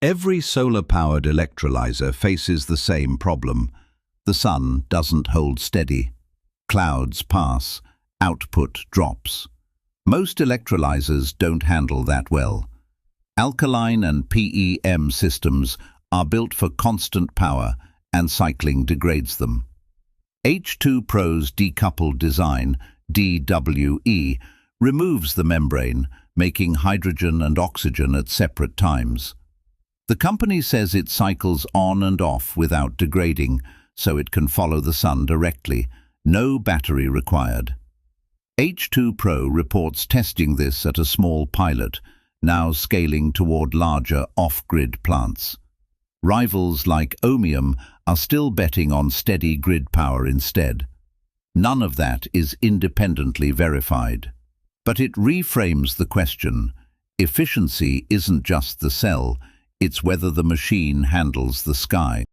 Every solar-powered electrolyzer faces the same problem. The sun doesn't hold steady. Clouds pass, output drops. Most electrolyzers don't handle that well. Alkaline and PEM systems are built for constant power, and cycling degrades them. H2 Pro's decoupled design, DWE, removes the membrane, making hydrogen and oxygen at separate times. The company says it cycles on and off without degrading, so it can follow the sun directly, no battery required. H2 Pro reports testing this at a small pilot, now scaling toward larger off-grid plants. Rivals like Ohmium are still betting on steady grid power instead. None of that is independently verified. But it reframes the question. Efficiency isn't just the cell, it's whether the machine handles the sky.